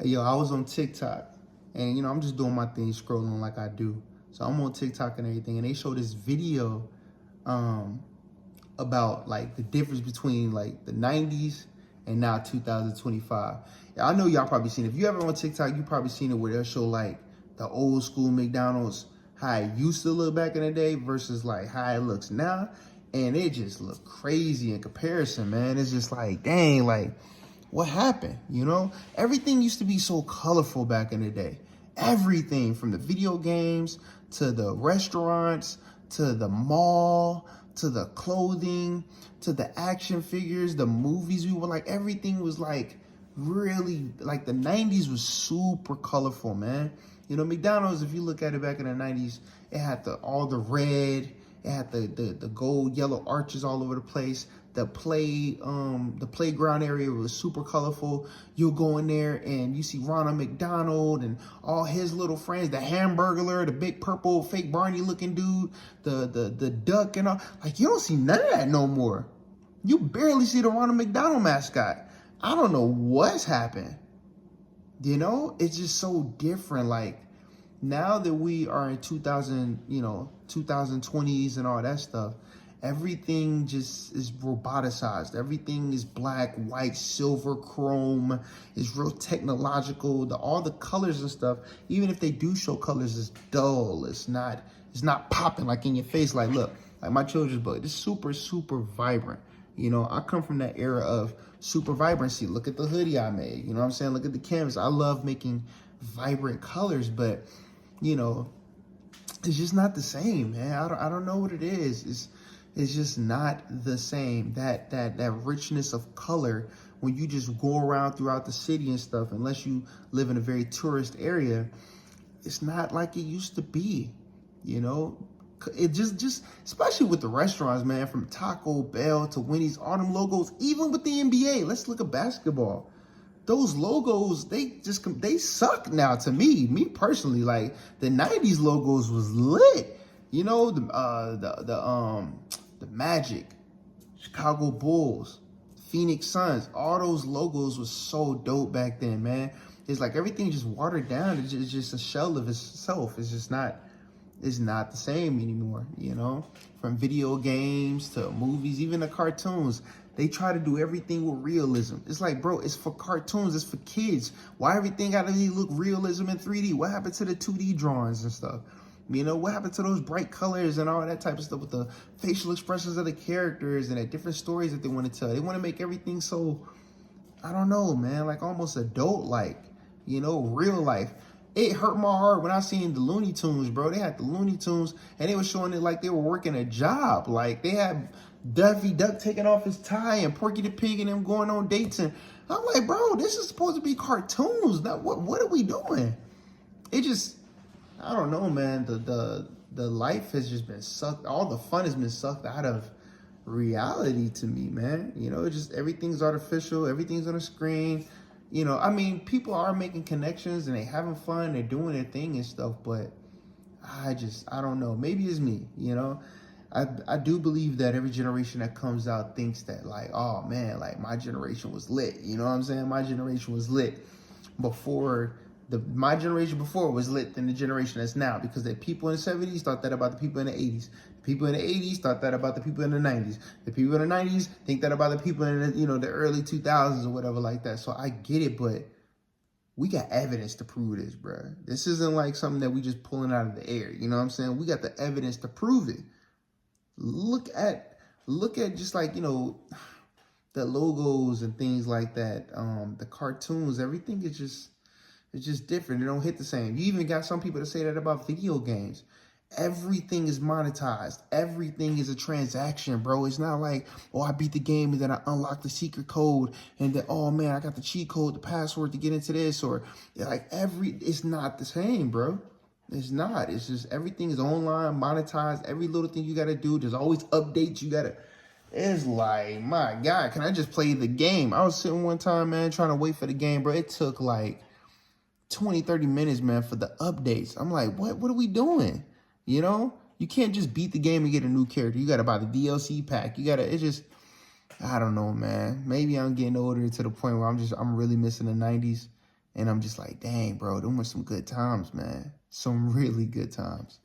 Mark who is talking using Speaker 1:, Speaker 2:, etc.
Speaker 1: Yo, I was on TikTok, and I'm just doing my thing, scrolling like I do. So I'm on TikTok and everything, and they show this video um, about like the difference between like the 90s and now 2025. Yeah, I know y'all probably seen it. If you ever on TikTok, you probably seen it where they'll show like the old school McDonald's, how it used to look back in the day versus like how it looks now. And it just look crazy in comparison, man. It's just like, dang, like, what happened? Everything used to be so colorful back in the day. Everything from the video games to the restaurants to the mall to the clothing to the action figures, the movies. We were like, everything was like really like the 90s was super colorful, man. McDonald's, if you look at it back in the 90s, it had all the red, it had the gold, yellow arches all over the place. The playground area was super colorful. You'll go in there and you see Ronald McDonald and all his little friends, the Hamburglar, the big purple fake Barney looking dude, the duck and all. Like, you don't see none of that no more. You barely see the Ronald McDonald mascot. I don't know what's happened. It's just so different. Like, now that we are in 2020s and all that stuff, everything just is roboticized. Everything is black, white, silver, chrome. It's real technological. All the colors and stuff, even if they do show colors, it's dull. It's not popping like in your face. Like, look, like my children's book, it's super, super vibrant. I come from that era of super vibrancy. Look at the hoodie I made. You know what I'm saying? Look at the canvas. I love making vibrant colors, but it's just not the same, man. I don't know what it is. It's just not the same. That richness of color when you just go around throughout the city and stuff, unless you live in a very tourist area, it's not like it used to be. It just especially with the restaurants, man, from Taco Bell to Wendy's, all them logos, even with the NBA. Let's look at basketball. Those logos, they suck now to me. Me personally, like the 90s logos was lit. The Magic, Chicago Bulls, Phoenix Suns, all those logos was so dope back then, man. It's like everything just watered down. It's just a shell of itself. It's not the same anymore, From video games to movies, even the cartoons. They try to do everything with realism. It's like, bro, it's for cartoons. It's for kids. Why everything got to look realism in 3D? What happened to the 2D drawings and stuff? What happened to those bright colors and all that type of stuff with the facial expressions of the characters and the different stories that they want to tell? They want to make everything so, I don't know, man, like almost adult-like, real life. It hurt my heart when I seen the Looney Tunes, bro. They had the Looney Tunes and they were showing it like they were working a job. Like they had Daffy Duck taking off his tie and Porky the Pig and them going on dates. And I'm like, bro, this is supposed to be cartoons. Now, what are we doing? It just, I don't know, man. The life has just been sucked. All the fun has been sucked out of reality to me, man. It's just everything's artificial. Everything's on a screen. People are making connections and they having fun. They're doing their thing and stuff. But I don't know. Maybe it's me, I do believe that every generation that comes out thinks that like, oh man, like my generation was lit. You know what I'm saying? My generation was lit before my generation before was lit than the generation that's now, because the people in the 70s thought that about the people in the 80s. The people in the 80s thought that about the people in the 90s. The people in the 90s think that about the people in the, the early 2000s or whatever like that. So I get it, but we got evidence to prove this, bro. This isn't like something that we just pulling out of the air. You know what I'm saying? We got the evidence to prove it. Look at just like, the logos and things like that. The cartoons, everything is just, it's just different. It don't hit the same. You even got some people that say that about video games. Everything is monetized. Everything is a transaction, bro. It's not like, oh, I beat the game and then I unlock the secret code and then, oh man, I got the cheat code, the password to get into this, or like it's not the same, bro. It's not. It's just everything is online, monetized. Every little thing you got to do. There's always updates. It's like, my God, can I just play the game? I was sitting one time, man, trying to wait for the game, bro. It took like 20, 30 minutes, man, for the updates. I'm like, what are we doing? You can't just beat the game and get a new character. You got to buy the DLC pack. I don't know, man. Maybe I'm getting older to the point where I'm really missing the 90s And I'm just like, dang, bro, them were some good times, man. Some really good times.